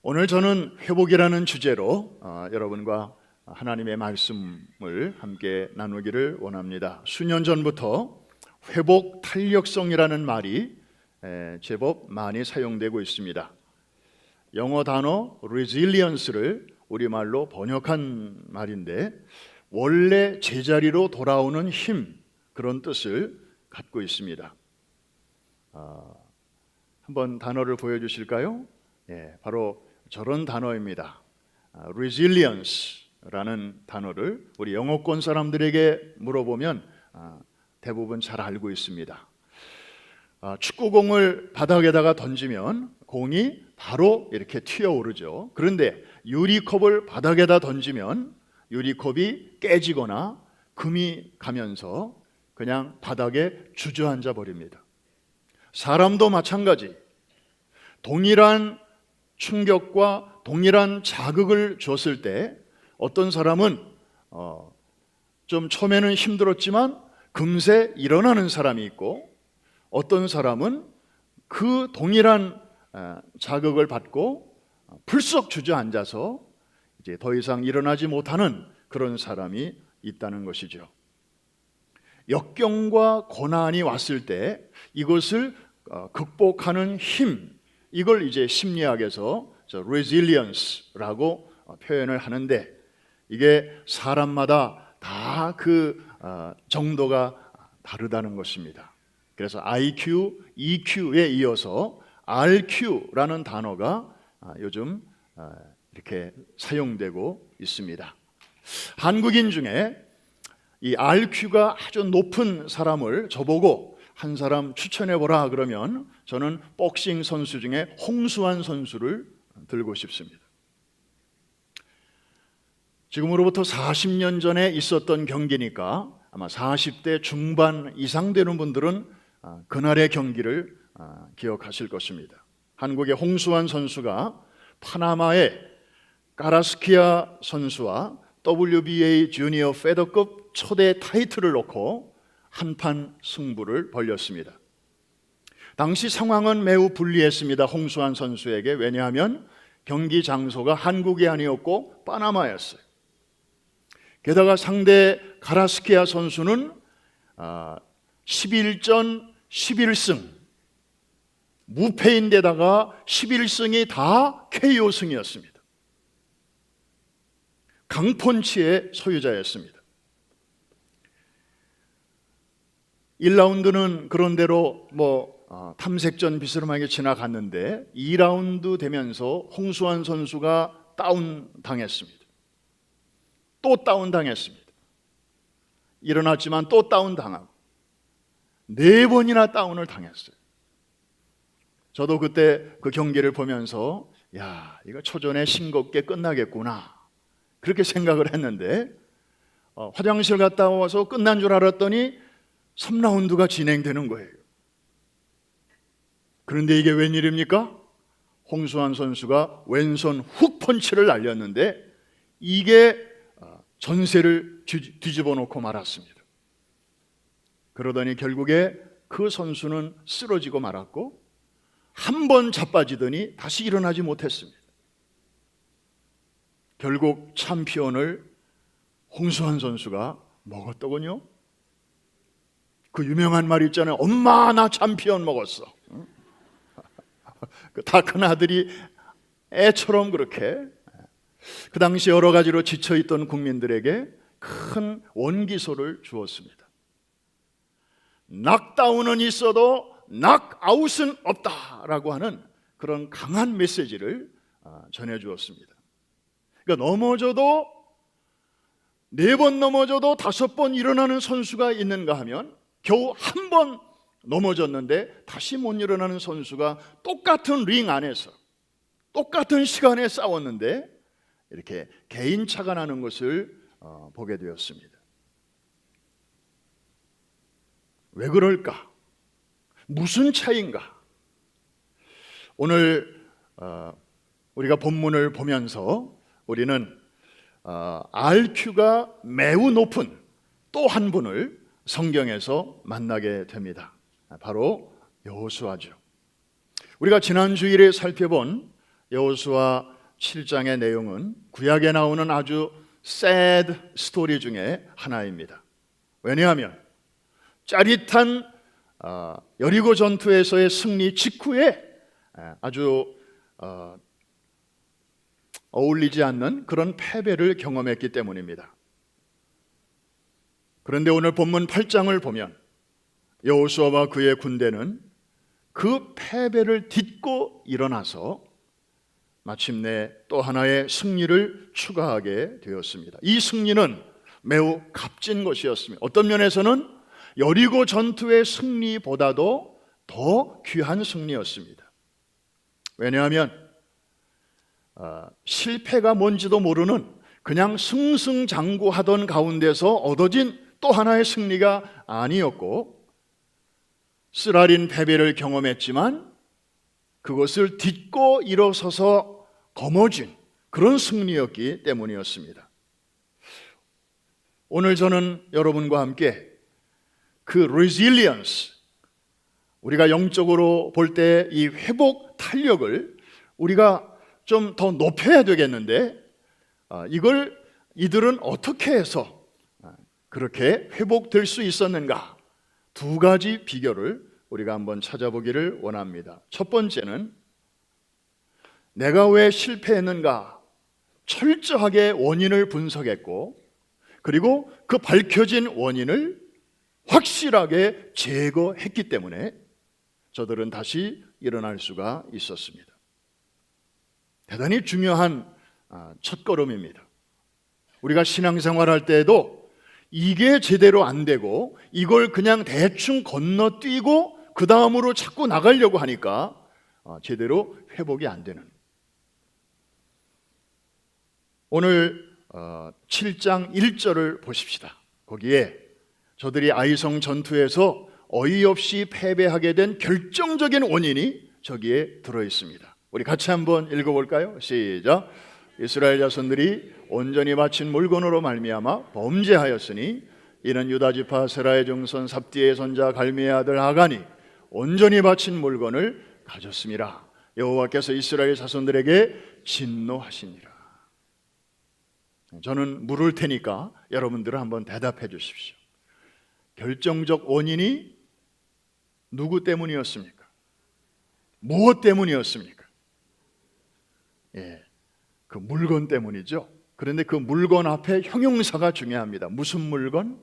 오늘 저는 회복이라는 주제로 여러분과 하나님의 말씀을 함께 나누기를 원합니다. 수년 전부터 회복 탄력성이라는 말이 제법 많이 사용되고 있습니다. 영어 단어 resilience를 우리말로 번역한 말인데 원래 제자리로 돌아오는 힘, 그런 뜻을 갖고 있습니다. 한번 단어를 보여주실까요? 바로 저런 단어입니다. resilience라는 단어를 우리 영어권 사람들에게 물어보면 대부분 잘 알고 있습니다. 축구공을 바닥에다가 던지면 공이 바로 이렇게 튀어오르죠. 그런데 유리컵을 바닥에다 던지면 유리컵이 깨지거나 금이 가면서 그냥 바닥에 주저앉아 버립니다. 사람도 마찬가지. 동일한 충격과 동일한 자극을 줬을 때 어떤 사람은 좀 처음에는 힘들었지만 금세 일어나는 사람이 있고, 어떤 사람은 그 동일한 자극을 받고 풀썩 주저앉아서 이제 더 이상 일어나지 못하는 그런 사람이 있다는 것이죠. 역경과 고난이 왔을 때 이것을 극복하는 힘, 이걸 이제 심리학에서 resilience라고 표현을 하는데, 이게 사람마다 다 그 정도가 다르다는 것입니다. 그래서 IQ, EQ에 이어서 RQ라는 단어가 요즘 이렇게 사용되고 있습니다. 한국인 중에 이 RQ가 아주 높은 사람을 저보고 한 사람 추천해보라 그러면 저는 복싱 선수 중에 홍수환 선수를 들고 싶습니다. 지금으로부터 40년 전에 있었던 경기니까 아마 40대 중반 이상 되는 분들은 그날의 경기를 기억하실 것입니다. 한국의 홍수환 선수가 파나마의 까라스키아 선수와 WBA 주니어 페더급 초대 타이틀을 놓고 한판 승부를 벌였습니다. 당시 상황은 매우 불리했습니다. 홍수환 선수에게. 왜냐하면 경기 장소가 한국이 아니었고 파나마였어요. 게다가 상대 가라스키아 선수는 11전 11승, 무패인데다가 11승이 다 KO승이었습니다. 강펀치의 소유자였습니다. 1라운드는 그런대로 탐색전 비스름하게 지나갔는데 2라운드 되면서 홍수환 선수가 다운당했습니다. 또 다운당했습니다. 일어났지만 또 다운당하고 4번이나 다운을 당했어요. 저도 그때 그 경기를 보면서 이거 초전에 싱겁게 끝나겠구나, 그렇게 생각을 했는데 화장실 갔다 와서 끝난 줄 알았더니 3라운드가 진행되는 거예요. 그런데 이게 웬일입니까? 홍수환 선수가 왼손 훅 펀치를 날렸는데 이게 전세를 뒤집어 놓고 말았습니다. 그러더니 결국에 그 선수는 쓰러지고 말았고, 한 번 자빠지더니 다시 일어나지 못했습니다. 결국 챔피언을 홍수환 선수가 먹었더군요. 그 유명한 말 있잖아요. 엄마, 나 챔피언 먹었어. 다 큰 아들이 애처럼 그렇게 그 당시 여러 가지로 지쳐있던 국민들에게 큰 원기소를 주었습니다. 낙다운은 있어도 낙아웃은 없다라고 하는 그런 강한 메시지를 전해주었습니다. 그러니까 넘어져도 4번 넘어져도 5번 일어나는 선수가 있는가 하면 겨우 한 번 넘어졌는데 다시 못 일어나는 선수가 똑같은 링 안에서 똑같은 시간에 싸웠는데 이렇게 개인차가 나는 것을 보게 되었습니다. 왜 그럴까? 무슨 차이인가? 오늘 우리가 본문을 보면서 우리는 RQ가 매우 높은 또 한 분을 성경에서 만나게 됩니다. 바로 여호수아죠. 우리가 지난 주일에 살펴본 여호수아 7장의 내용은 구약에 나오는 아주 sad 스토리 중에 하나입니다. 왜냐하면 짜릿한 여리고 전투에서의 승리 직후에 아주 어울리지 않는 그런 패배를 경험했기 때문입니다. 그런데 오늘 본문 8장을 보면 여호수아와 그의 군대는 그 패배를 딛고 일어나서 마침내 또 하나의 승리를 추가하게 되었습니다. 이 승리는 매우 값진 것이었습니다. 어떤 면에서는 여리고 전투의 승리보다도 더 귀한 승리였습니다. 왜냐하면 실패가 뭔지도 모르는 그냥 승승장구하던 가운데서 얻어진 또 하나의 승리가 아니었고, 쓰라린 패배를 경험했지만 그것을 딛고 일어서서 거머쥔 그런 승리였기 때문이었습니다. 오늘 저는 여러분과 함께 그 resilience, 우리가 영적으로 볼 때 이 회복 탄력을 우리가 좀 더 높여야 되겠는데, 이들은 어떻게 해서 그렇게 회복될 수 있었는가? 두 가지 비결을 우리가 한번 찾아보기를 원합니다. 첫 번째는 내가 왜 실패했는가 철저하게 원인을 분석했고, 그리고 그 밝혀진 원인을 확실하게 제거했기 때문에 저들은 다시 일어날 수가 있었습니다. 대단히 중요한 첫걸음입니다. 우리가 신앙생활할 때에도 이게 제대로 안 되고 이걸 그냥 대충 건너뛰고 그 다음으로 자꾸 나가려고 하니까 제대로 회복이 안 되는, 오늘 7장 1절을 보십시다. 거기에 저들이 아이성 전투에서 어이없이 패배하게 된 결정적인 원인이 저기에 들어있습니다. 우리 같이 한번 읽어볼까요? 시작. 이스라엘 자손들이 온전히 바친 물건으로 말미암아 범죄하였으니 이는 유다지파 세라의 증손 삽디의 손자 갈미의 아들 아간이 온전히 바친 물건을 가졌음이라. 여호와께서 이스라엘 자손들에게 진노하시니라. 저는 물을 테니까 여러분들은 한번 대답해 주십시오. 결정적 원인이 누구 때문이었습니까? 무엇 때문이었습니까? 그 물건 때문이죠. 그런데 그 물건 앞에 형용사가 중요합니다. 무슨 물건?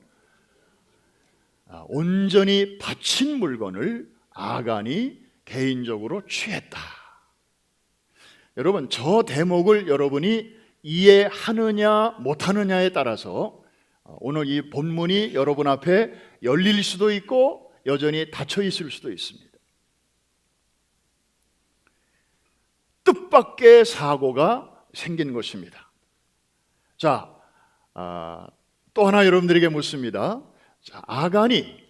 온전히 바친 물건을 아간이 개인적으로 취했다. 여러분, 저 대목을 여러분이 이해하느냐 못하느냐에 따라서 오늘 이 본문이 여러분 앞에 열릴 수도 있고 여전히 닫혀 있을 수도 있습니다. 뜻밖의 사고가 생긴 것입니다. 자, 또 하나 여러분들에게 묻습니다. 자, 아간이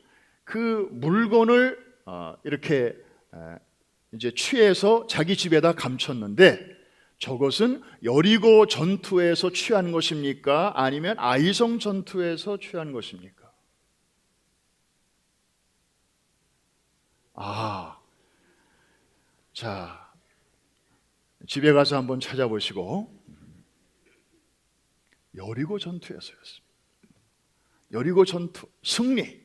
그 물건을 이렇게 이제 취해서 자기 집에다 감췄는데 저것은 여리고 전투에서 취한 것입니까? 아니면 아이성 전투에서 취한 것입니까? 자, 집에 가서 한번 찾아보시고 여리고 전투에서였습니다. 여리고 전투, 승리.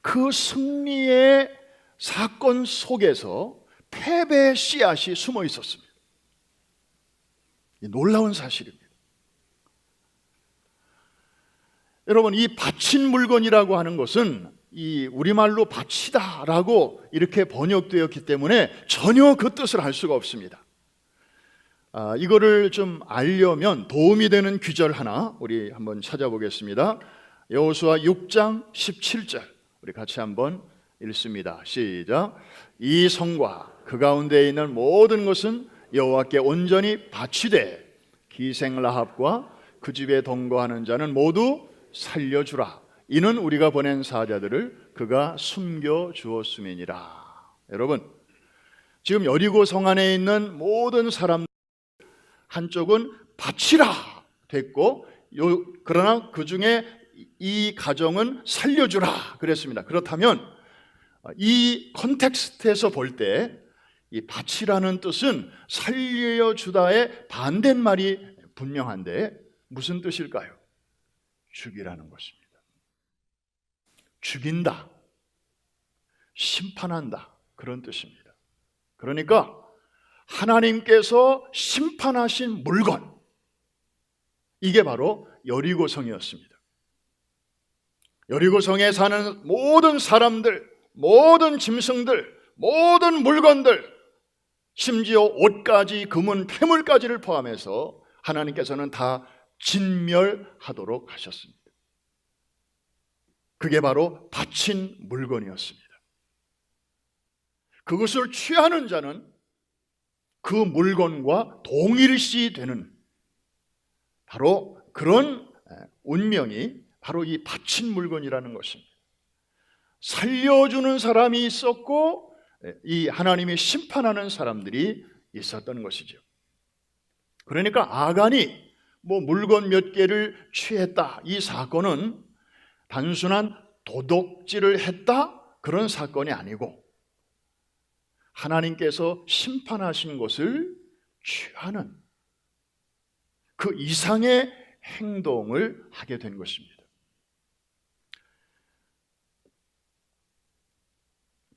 그 승리의 사건 속에서 패배의 씨앗이 숨어 있었습니다. 놀라운 사실입니다. 여러분, 이 바친 물건이라고 하는 것은 이 우리말로 바치다라고 이렇게 번역되었기 때문에 전혀 그 뜻을 알 수가 없습니다. 이거를 좀 알려면 도움이 되는 규절 하나 우리 한번 찾아보겠습니다. 여호수아 6장 17절 우리 같이 한번 읽습니다. 시작. 이 성과 그 가운데 있는 모든 것은 여호와께 온전히 바치되 기생 라합과 그 집에 동거하는 자는 모두 살려주라. 이는 우리가 보낸 사자들을 그가 숨겨 주었음이니라. 여러분, 지금 여리고 성 안에 있는 모든 사람 한쪽은 바치라 됐고, 그러나 그 중에 이 가정은 살려주라 그랬습니다. 그렇다면 이 컨텍스트에서 볼 때 이 바치라는 뜻은 살려주다의 반대말이 분명한데 무슨 뜻일까요? 죽이라는 것입니다. 죽인다, 심판한다, 그런 뜻입니다. 그러니까 하나님께서 심판하신 물건, 이게 바로 여리고성이었습니다. 여리고성에 사는 모든 사람들, 모든 짐승들, 모든 물건들, 심지어 옷까지, 금은, 폐물까지를 포함해서 하나님께서는 다 진멸하도록 하셨습니다. 그게 바로 바친 물건이었습니다. 그것을 취하는 자는 그 물건과 동일시 되는 바로 그런 운명이 바로 이 바친 물건이라는 것입니다. 살려주는 사람이 있었고 이 하나님이 심판하는 사람들이 있었던 것이죠. 그러니까 아간이 물건 몇 개를 취했다, 이 사건은 단순한 도둑질을 했다, 그런 사건이 아니고 하나님께서 심판하신 것을 취하는 그 이상의 행동을 하게 된 것입니다.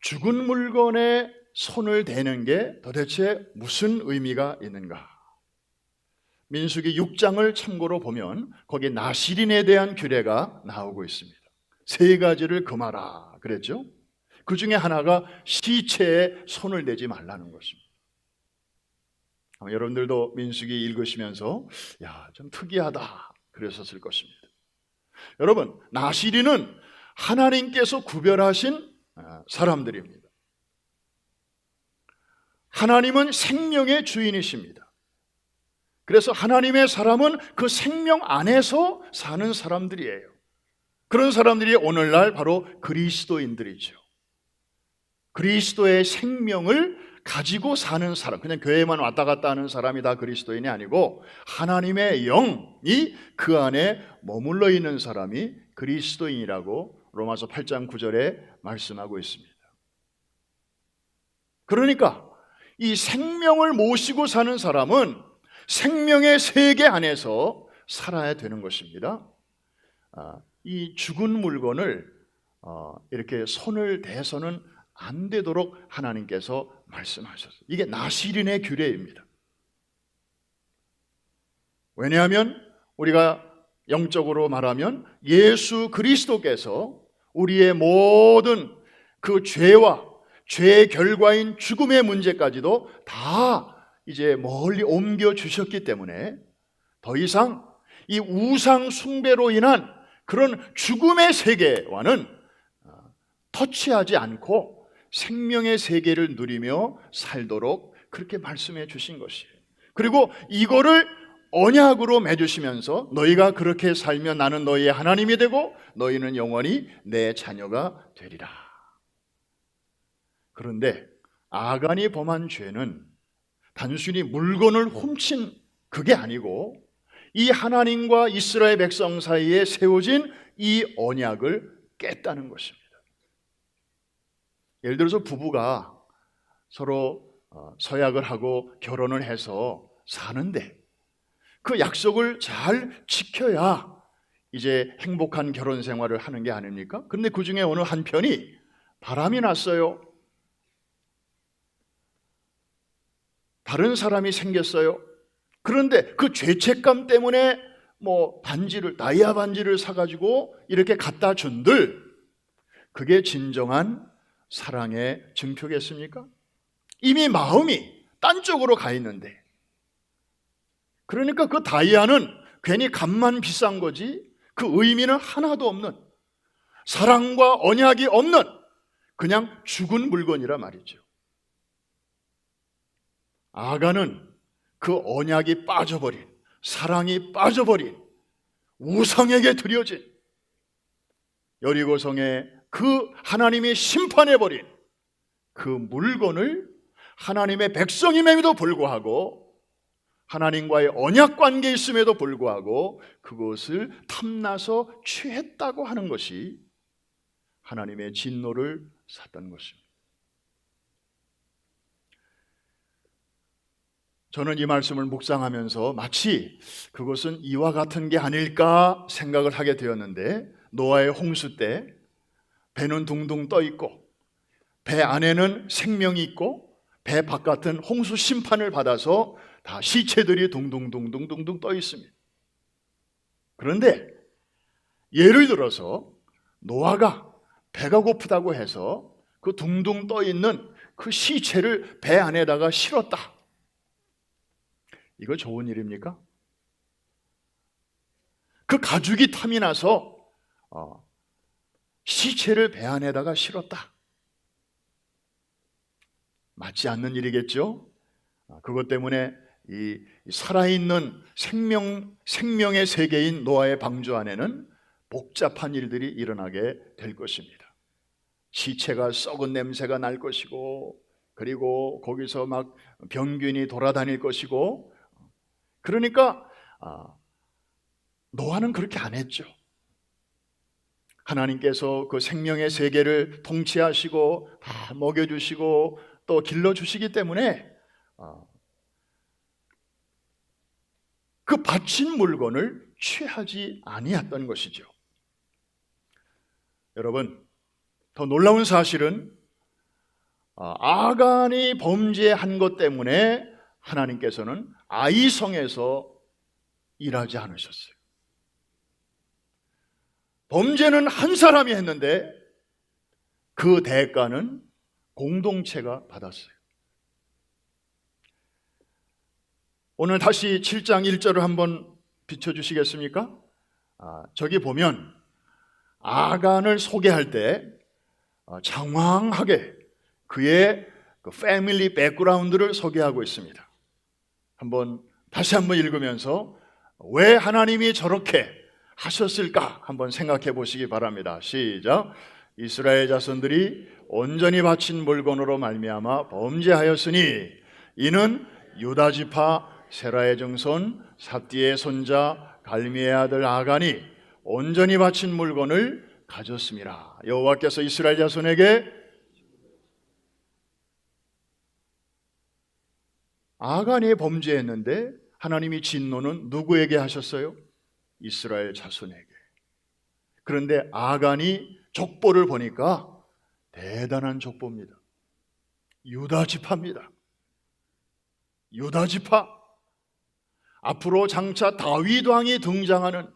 죽은 물건에 손을 대는 게 도대체 무슨 의미가 있는가? 민수기 6장을 참고로 보면 거기에 나실인에 대한 규례가 나오고 있습니다. 3가지를 금하라 그랬죠. 그 중에 하나가 시체에 손을 대지 말라는 것입니다. 여러분들도 민수기 읽으시면서 좀 특이하다 그랬었을 것입니다. 여러분, 나실인은 하나님께서 구별하신 사람들입니다. 하나님은 생명의 주인이십니다. 그래서 하나님의 사람은 그 생명 안에서 사는 사람들이에요. 그런 사람들이 오늘날 바로 그리스도인들이죠. 그리스도의 생명을 가지고 사는 사람, 그냥 교회만 왔다 갔다 하는 사람이 다 그리스도인이 아니고 하나님의 영이 그 안에 머물러 있는 사람이 그리스도인이라고 로마서 8장 9절에 말씀하고 있습니다. 그러니까 이 생명을 모시고 사는 사람은 생명의 세계 안에서 살아야 되는 것입니다. 이 죽은 물건을 이렇게 손을 대서는 안 되도록 하나님께서 말씀하셨어요. 이게 나실인의 규례입니다. 왜냐하면 우리가 영적으로 말하면 예수 그리스도께서 우리의 모든 그 죄와 죄의 결과인 죽음의 문제까지도 다 이제 멀리 옮겨 주셨기 때문에 더 이상 이 우상 숭배로 인한 그런 죽음의 세계와는 터치하지 않고 생명의 세계를 누리며 살도록 그렇게 말씀해 주신 것이에요. 그리고 이거를 언약으로 맺으시면서 너희가 그렇게 살면 나는 너희의 하나님이 되고 너희는 영원히 내 자녀가 되리라. 그런데 아간이 범한 죄는 단순히 물건을 훔친 그게 아니고 이 하나님과 이스라엘 백성 사이에 세워진 이 언약을 깼다는 것입니다. 예를 들어서 부부가 서로 서약을 하고 결혼을 해서 사는데 그 약속을 잘 지켜야 이제 행복한 결혼 생활을 하는 게 아닙니까? 그런데 그 중에 어느 한편이 바람이 났어요. 다른 사람이 생겼어요. 그런데 그 죄책감 때문에 다이아 반지를 사가지고 이렇게 갖다 준들, 그게 진정한 사랑의 증표겠습니까? 이미 마음이 딴 쪽으로 가 있는데, 그러니까 그 다이아는 괜히 값만 비싼 거지 그 의미는 하나도 없는, 사랑과 언약이 없는 그냥 죽은 물건이라 말이죠. 아간은 그 언약이 빠져버린, 사랑이 빠져버린, 우상에게 드려진 여리고성에 그 하나님이 심판해버린 그 물건을 하나님의 백성임에도 불구하고, 하나님과의 언약 관계에 있음에도 불구하고 그것을 탐나서 취했다고 하는 것이 하나님의 진노를 샀던 것입니다. 저는 이 말씀을 묵상하면서 마치 그것은 이와 같은 게 아닐까 생각을 하게 되었는데, 노아의 홍수 때 배는 둥둥 떠 있고 배 안에는 생명이 있고 배 바깥은 홍수 심판을 받아서 다 시체들이 둥둥둥둥둥둥 떠 있습니다. 그런데 예를 들어서 노아가 배가 고프다고 해서 그 둥둥 떠 있는 그 시체를 배 안에다가 실었다. 이거 좋은 일입니까? 그 가죽이 탐이 나서 시체를 배 안에다가 실었다. 맞지 않는 일이겠죠? 그것 때문에 이 살아있는 생명의 세계인 노아의 방주 안에는 복잡한 일들이 일어나게 될 것입니다. 시체가 썩은 냄새가 날 것이고, 그리고 거기서 막 병균이 돌아다닐 것이고, 그러니까 노아는 그렇게 안 했죠. 하나님께서 그 생명의 세계를 통치하시고 다 먹여주시고 또 길러주시기 때문에 그 바친 물건을 취하지 아니했던 것이죠. 여러분, 더 놀라운 사실은 아간이 범죄한 것 때문에 하나님께서는 아이성에서 일하지 않으셨어요. 범죄는 한 사람이 했는데 그 대가는 공동체가 받았어요. 오늘 다시 7장 1절을 한번 비춰주시겠습니까? 저기 보면 아간을 소개할 때 장황하게 그의 그 패밀리 백그라운드를 소개하고 있습니다. 다시 한번 읽으면서 왜 하나님이 저렇게 하셨을까 한번 생각해 보시기 바랍니다. 시작. 이스라엘 자손들이 온전히 바친 물건으로 말미암아 범죄하였으니 이는 유다 지파 세라의 증손 삽디의 손자 갈미의 아들 아간이 온전히 바친 물건을 가졌습니다. 여호와께서 이스라엘 자손에게 아간이 범죄했는데 하나님이 진노는 누구에게 하셨어요? 이스라엘 자손에게. 그런데 아간이 족보를 보니까 대단한 족보입니다. 유다 지파입니다. 유다 지파. 앞으로 장차 다윗 왕이 등장하는,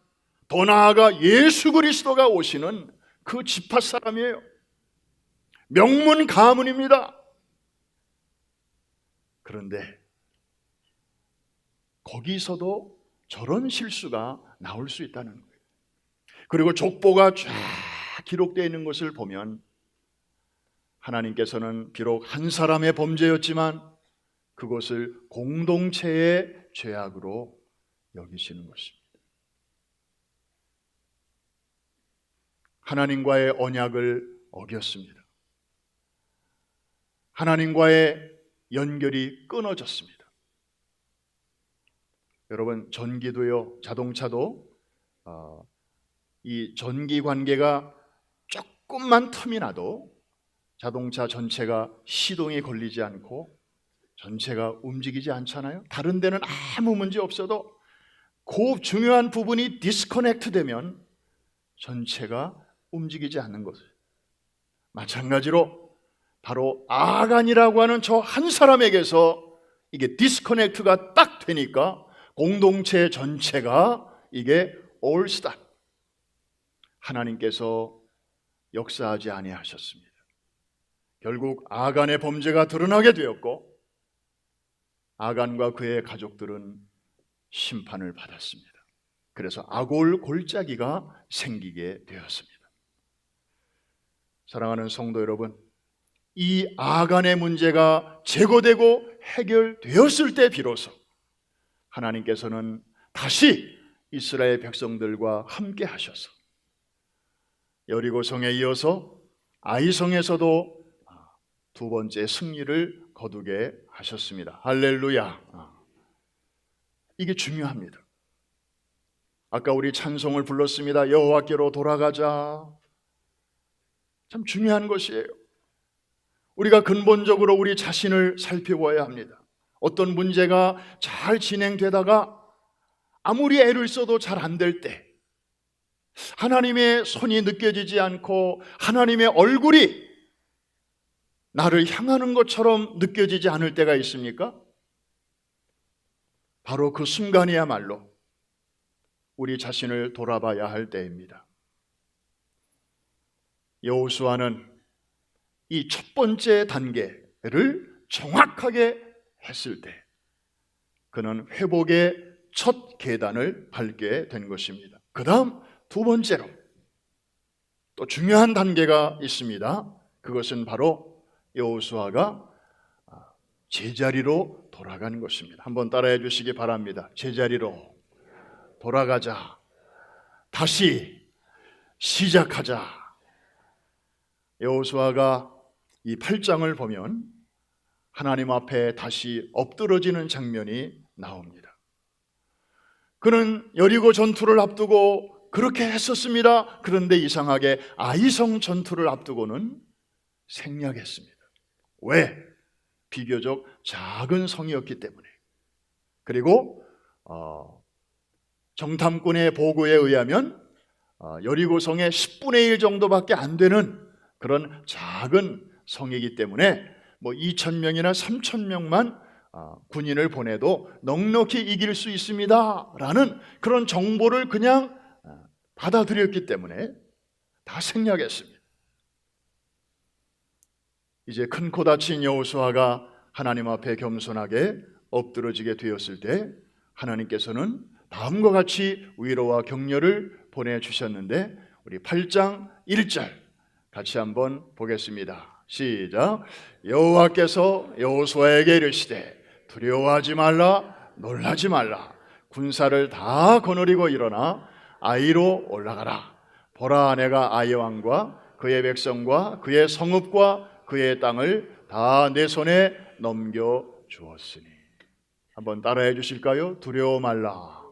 더 나아가 예수 그리스도가 오시는 그 지파 사람이에요. 명문 가문입니다. 그런데 거기서도 저런 실수가 나올 수 있다는 거예요. 그리고 족보가 쫙 기록되어 있는 것을 보면 하나님께서는 비록 한 사람의 범죄였지만 그것을 공동체의 죄악으로 여기시는 것입니다. 하나님과의 언약을 어겼습니다. 하나님과의 연결이 끊어졌습니다. 여러분, 전기도요, 자동차도 이 전기 관계가 조금만 틈이 나도 자동차 전체가 시동이 걸리지 않고 전체가 움직이지 않잖아요. 다른 데는 아무 문제 없어도 그 중요한 부분이 디스커넥트 되면 전체가 움직이지 않는 것을. 마찬가지로 바로 아간이라고 하는 저 한 사람에게서 이게 디스커넥트가 딱 되니까 공동체 전체가 이게 all stop. 하나님께서 역사하지 아니하셨습니다. 결국 아간의 범죄가 드러나게 되었고 아간과 그의 가족들은 심판을 받았습니다. 그래서 아골 골짜기가 생기게 되었습니다. 사랑하는 성도 여러분, 이 아간의 문제가 제거되고 해결되었을 때 비로소 하나님께서는 다시 이스라엘 백성들과 함께 하셔서 여리고성에 이어서 아이성에서도 두 번째 승리를 거두게 하셨습니다. 할렐루야. 이게 중요합니다. 아까 우리 찬송을 불렀습니다. 여호와께로 돌아가자. 참 중요한 것이에요. 우리가 근본적으로 우리 자신을 살펴봐야 합니다. 어떤 문제가 잘 진행되다가 아무리 애를 써도 잘 안 될 때, 하나님의 손이 느껴지지 않고 하나님의 얼굴이 나를 향하는 것처럼 느껴지지 않을 때가 있습니까? 바로 그 순간이야말로 우리 자신을 돌아봐야 할 때입니다. 여호수아는 이 첫 번째 단계를 정확하게 했을 때 그는 회복의 첫 계단을 밟게 된 것입니다. 그 다음 두 번째로 또 중요한 단계가 있습니다. 그것은 바로 여호수아가 제자리로 돌아가는 것입니다. 한번 따라해 주시기 바랍니다. 제자리로 돌아가자. 다시 시작하자. 여호수아가 이 8장을 보면 하나님 앞에 다시 엎드러지는 장면이 나옵니다. 그는 여리고 전투를 앞두고 그렇게 했었습니다. 그런데 이상하게 아이성 전투를 앞두고는 생략했습니다. 왜? 비교적 작은 성이었기 때문에. 그리고 정탐꾼의 보고에 의하면 여리고성의 10분의 1 정도밖에 안 되는 그런 작은 성이기 때문에 2,000명이나 3,000명만 군인을 보내도 넉넉히 이길 수 있습니다 라는 그런 정보를 그냥 받아들였기 때문에 다 생략했습니다. 이제 큰 코 다친 여호수아가 하나님 앞에 겸손하게 엎드러지게 되었을 때 하나님께서는 다음과 같이 위로와 격려를 보내주셨는데 우리 8장 1절 같이 한번 보겠습니다. 시작. 여호와께서 여호수아에게 이르시되 두려워하지 말라 놀라지 말라 군사를 다 거느리고 일어나 아이로 올라가라. 보라 내가 아이 왕과 그의 백성과 그의 성읍과 그의 땅을 다 내 손에 넘겨 주었으니. 한번 따라해 주실까요? 두려워 말라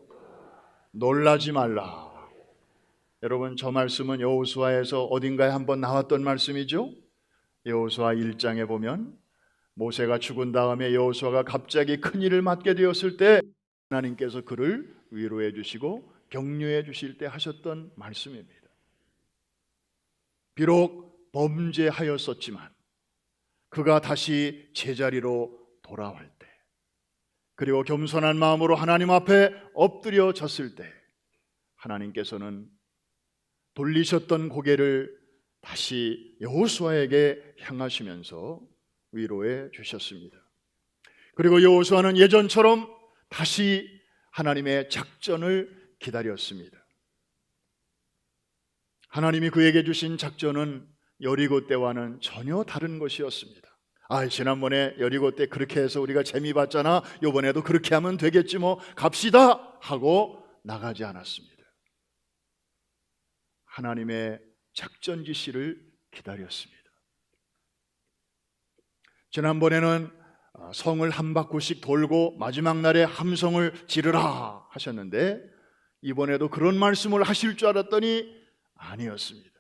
놀라지 말라. 여러분, 저 말씀은 여호수아에서 어딘가에 한번 나왔던 말씀이죠. 여호수아 1장에 보면 모세가 죽은 다음에 여호수아가 갑자기 큰일을 맡게 되었을 때 하나님께서 그를 위로해 주시고 격려해 주실 때 하셨던 말씀입니다. 비록 범죄하였었지만 그가 다시 제자리로 돌아올 때, 그리고 겸손한 마음으로 하나님 앞에 엎드려졌을 때 하나님께서는 돌리셨던 고개를 다시 여호수아에게 향하시면서 위로해 주셨습니다. 그리고 여호수아는 예전처럼 다시 하나님의 작전을 기다렸습니다. 하나님이 그에게 주신 작전은 여리고 때와는 전혀 다른 것이었습니다. 지난번에 여리고 때 그렇게 해서 우리가 재미 봤잖아, 이번에도 그렇게 하면 되겠지, 갑시다 하고 나가지 않았습니다. 하나님의 작전 지시를 기다렸습니다. 지난번에는 성을 한 바퀴씩 돌고 마지막 날에 함성을 지르라 하셨는데 이번에도 그런 말씀을 하실 줄 알았더니 아니었습니다.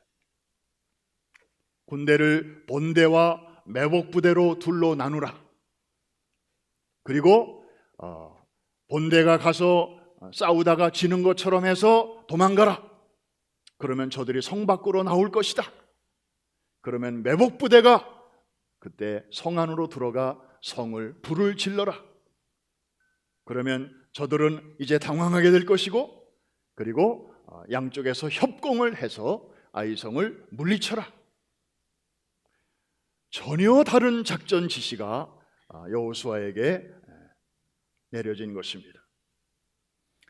군대를 본대와 매복부대로 둘로 나누라. 그리고 본대가 가서 싸우다가 지는 것처럼 해서 도망가라. 그러면 저들이 성 밖으로 나올 것이다. 그러면 매복부대가 그때 성 안으로 들어가 성을 불을 질러라. 그러면 저들은 이제 당황하게 될 것이고, 그리고 양쪽에서 협공을 해서 아이성을 물리쳐라. 전혀 다른 작전 지시가 여호수아에게 내려진 것입니다.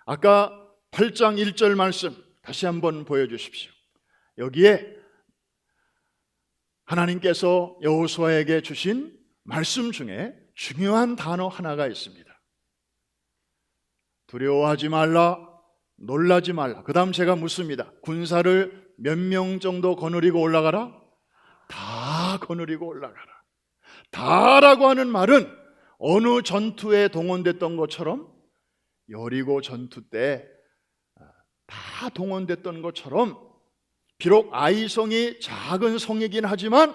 아까 8장 1절 말씀 다시 한번 보여주십시오. 여기에 하나님께서 여호수아에게 주신 말씀 중에 중요한 단어 하나가 있습니다. 두려워하지 말라, 놀라지 말라. 그 다음 제가 묻습니다. 군사를 몇 명 정도 거느리고 올라가라? 다 거느리고 올라가라. 다라고 하는 말은 어느 전투에 동원됐던 것처럼 여리고 전투 때 다 동원됐던 것처럼 비록 아이성이 작은 성이긴 하지만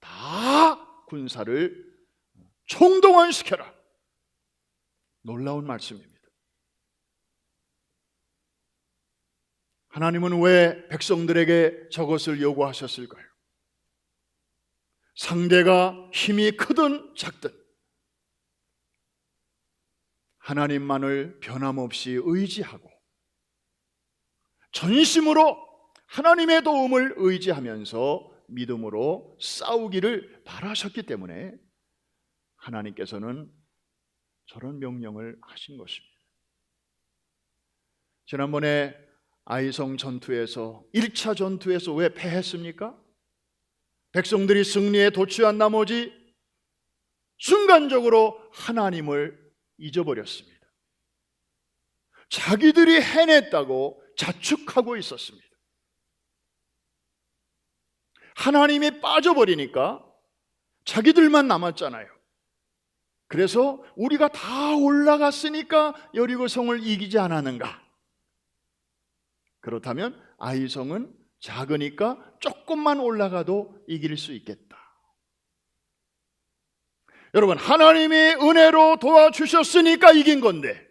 다 군사를 총동원시켜라. 놀라운 말씀입니다. 하나님은 왜 백성들에게 저것을 요구하셨을까요? 상대가 힘이 크든 작든 하나님만을 변함없이 의지하고 전심으로 하나님의 도움을 의지하면서 믿음으로 싸우기를 바라셨기 때문에 하나님께서는 저런 명령을 하신 것입니다. 지난번에 아이성 전투에서 1차 전투에서 왜 패했습니까? 백성들이 승리에 도취한 나머지 순간적으로 하나님을 잊어버렸습니다. 자기들이 해냈다고 자축하고 있었습니다. 하나님이 빠져버리니까 자기들만 남았잖아요. 그래서 우리가 다 올라갔으니까 여리고성을 이기지 않았는가? 그렇다면 아이성은 작으니까 조금만 올라가도 이길 수 있겠다. 여러분, 하나님이 은혜로 도와주셨으니까 이긴 건데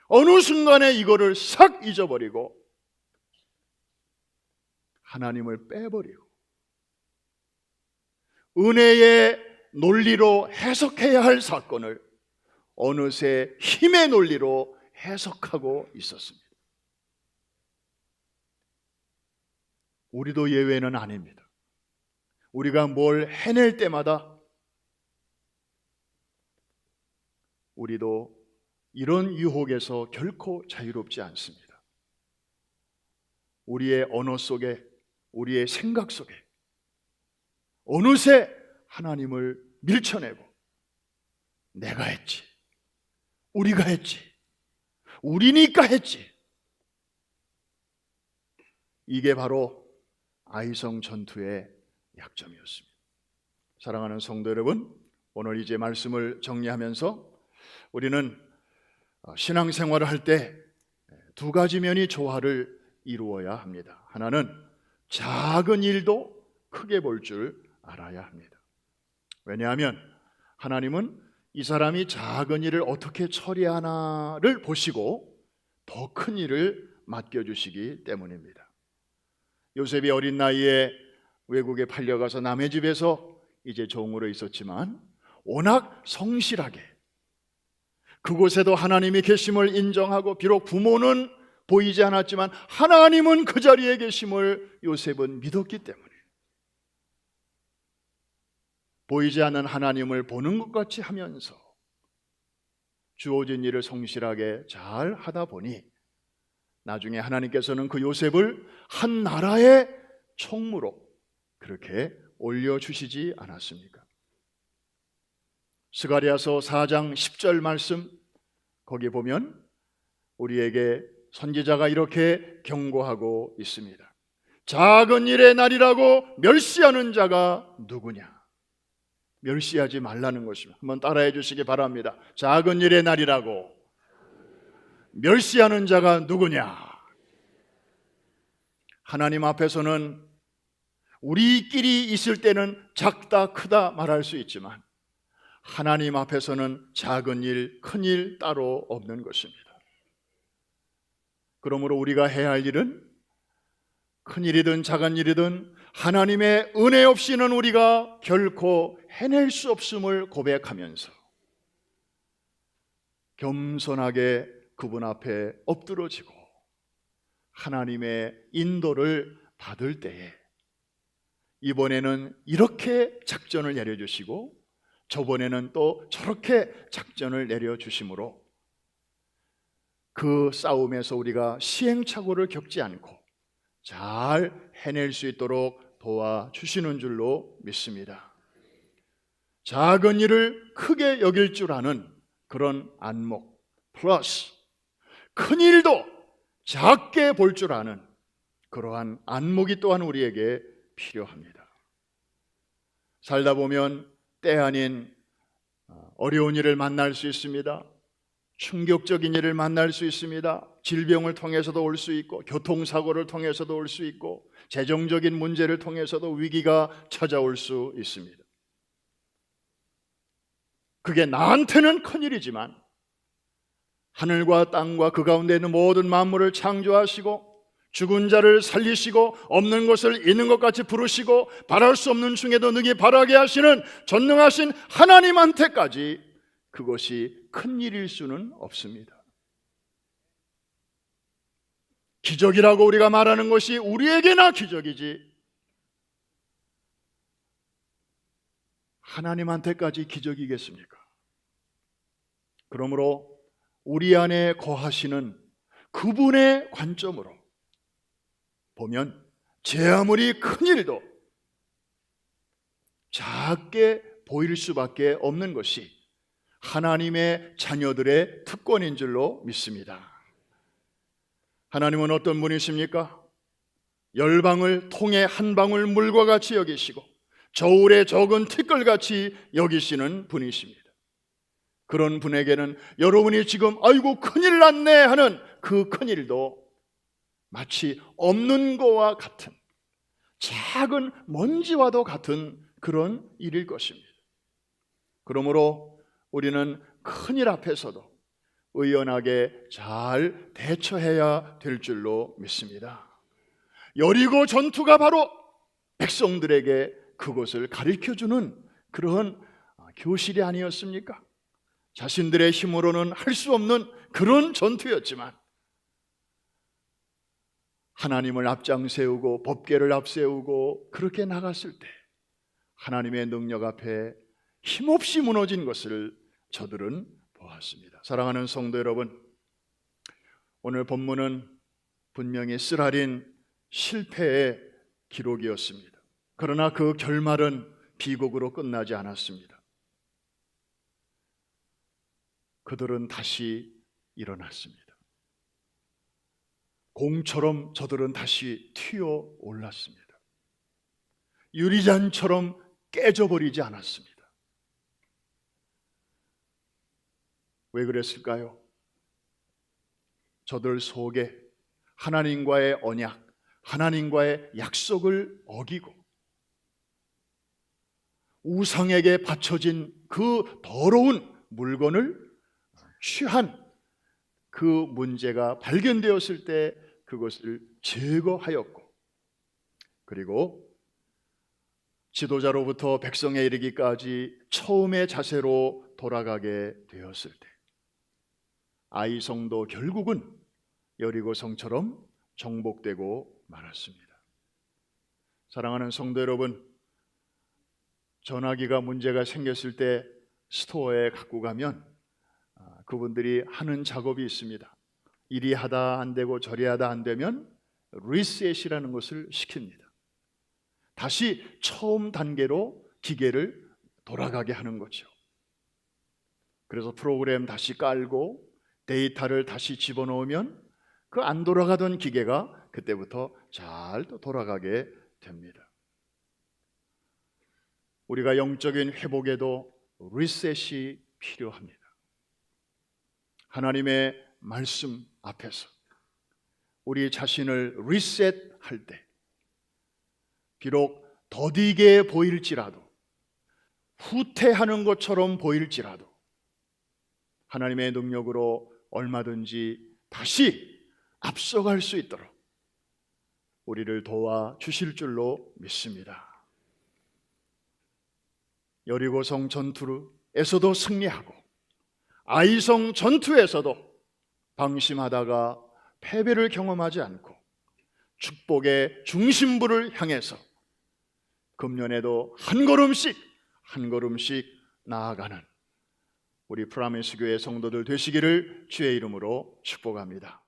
어느 순간에 이거를 싹 잊어버리고 하나님을 빼버리고 은혜의 논리로 해석해야 할 사건을 어느새 힘의 논리로 해석하고 있었습니다. 우리도 예외는 아닙니다. 우리가 뭘 해낼 때마다 우리도 이런 유혹에서 결코 자유롭지 않습니다. 우리의 언어 속에, 우리의 생각 속에 어느새 하나님을 밀쳐내고 내가 했지, 우리가 했지, 우리니까 했지. 이게 바로 아이성 전투의 약점이었습니다. 사랑하는 성도 여러분, 오늘 이제 말씀을 정리하면서 우리는 신앙생활을 할 때 두 가지 면이 조화를 이루어야 합니다. 하나는 작은 일도 크게 볼 줄 알아야 합니다. 왜냐하면 하나님은 이 사람이 작은 일을 어떻게 처리하나를 보시고 더 큰 일을 맡겨주시기 때문입니다. 요셉이 어린 나이에 외국에 팔려가서 남의 집에서 이제 종으로 있었지만 워낙 성실하게 그곳에도 하나님이 계심을 인정하고 비록 부모는 보이지 않았지만 하나님은 그 자리에 계심을 요셉은 믿었기 때문에 보이지 않는 하나님을 보는 것 같이 하면서 주어진 일을 성실하게 잘 하다 보니 나중에 하나님께서는 그 요셉을 한 나라의 총무로 그렇게 올려주시지 않았습니까? 스가랴서 4장 10절 말씀 거기 보면 우리에게 선지자가 이렇게 경고하고 있습니다. 작은 일의 날이라고 멸시하는 자가 누구냐? 멸시하지 말라는 것입니다. 한번 따라해 주시기 바랍니다. 작은 일의 날이라고 멸시하는 자가 누구냐? 하나님 앞에서는 우리끼리 있을 때는 작다 크다 말할 수 있지만 하나님 앞에서는 작은 일, 큰 일 따로 없는 것입니다. 그러므로 우리가 해야 할 일은 큰 일이든 작은 일이든 하나님의 은혜 없이는 우리가 결코 해낼 수 없음을 고백하면서 겸손하게 그분 앞에 엎드러지고 하나님의 인도를 받을 때에 이번에는 이렇게 작전을 내려주시고 저번에는 또 저렇게 작전을 내려주심으로 그 싸움에서 우리가 시행착오를 겪지 않고 잘 해낼 수 있도록 도와주시는 줄로 믿습니다. 작은 일을 크게 여길 줄 아는 그런 안목 플러스 큰 일도 작게 볼 줄 아는 그러한 안목이 또한 우리에게 필요합니다. 살다 보면 때 아닌 어려운 일을 만날 수 있습니다. 충격적인 일을 만날 수 있습니다. 질병을 통해서도 올 수 있고 교통사고를 통해서도 올 수 있고 재정적인 문제를 통해서도 위기가 찾아올 수 있습니다. 그게 나한테는 큰일이지만 하늘과 땅과 그 가운데 있는 모든 만물을 창조하시고 죽은 자를 살리시고 없는 것을 있는 것 같이 부르시고 바랄 수 없는 중에도 능히 바라게 하시는 전능하신 하나님한테까지 그것이 큰 일일 수는 없습니다. 기적이라고 우리가 말하는 것이 우리에게나 기적이지 하나님한테까지 기적이겠습니까? 그러므로 우리 안에 거하시는 그분의 관점으로 보면 제 아무리 큰 일도 작게 보일 수밖에 없는 것이 하나님의 자녀들의 특권인 줄로 믿습니다. 하나님은 어떤 분이십니까? 열방을 통에 한 방울 물과 같이 여기시고 저울의 적은 티끌같이 여기시는 분이십니다. 그런 분에게는 여러분이 지금 아이고 큰일 났네 하는 그 큰일도 마치 없는 거와 같은 작은 먼지와도 같은 그런 일일 것입니다. 그러므로 우리는 큰일 앞에서도 의연하게 잘 대처해야 될 줄로 믿습니다. 여리고 전투가 바로 백성들에게 그것을 가르쳐주는 그런 교실이 아니었습니까? 자신들의 힘으로는 할 수 없는 그런 전투였지만 하나님을 앞장 세우고 법궤를 앞세우고 그렇게 나갔을 때 하나님의 능력 앞에 힘없이 무너진 것을 저들은 보았습니다. 사랑하는 성도 여러분, 오늘 본문은 분명히 쓰라린 실패의 기록이었습니다. 그러나 그 결말은 비극으로 끝나지 않았습니다. 그들은 다시 일어났습니다. 공처럼 저들은 다시 튀어 올랐습니다. 유리잔처럼 깨져버리지 않았습니다. 왜 그랬을까요? 저들 속에 하나님과의 언약, 하나님과의 약속을 어기고 우상에게 바쳐진 그 더러운 물건을 취한 그 문제가 발견되었을 때 그것을 제거하였고, 그리고 지도자로부터 백성에 이르기까지 처음의 자세로 돌아가게 되었을 때 아이 성도 결국은 여리고 성처럼 정복되고 말았습니다. 사랑하는 성도 여러분, 전화기가 문제가 생겼을 때 스토어에 갖고 가면 그분들이 하는 작업이 있습니다. 이리 하다 안 되고 저리 하다 안 되면 리셋이라는 것을 시킵니다. 다시 처음 단계로 기계를 돌아가게 하는 거죠. 그래서 프로그램 다시 깔고 데이터를 다시 집어넣으면 그 안 돌아가던 기계가 그때부터 잘 또 돌아가게 됩니다. 우리가 영적인 회복에도 리셋이 필요합니다. 하나님의 말씀 앞에서 우리 자신을 리셋할 때 비록 더디게 보일지라도 후퇴하는 것처럼 보일지라도 하나님의 능력으로 얼마든지 다시 앞서갈 수 있도록 우리를 도와주실 줄로 믿습니다. 여리고성 전투에서도 승리하고 아이성 전투에서도 방심하다가 패배를 경험하지 않고 축복의 중심부를 향해서 금년에도 한 걸음씩 한 걸음씩 나아가는 우리 프라미스 교회 성도들 되시기를 주의 이름으로 축복합니다.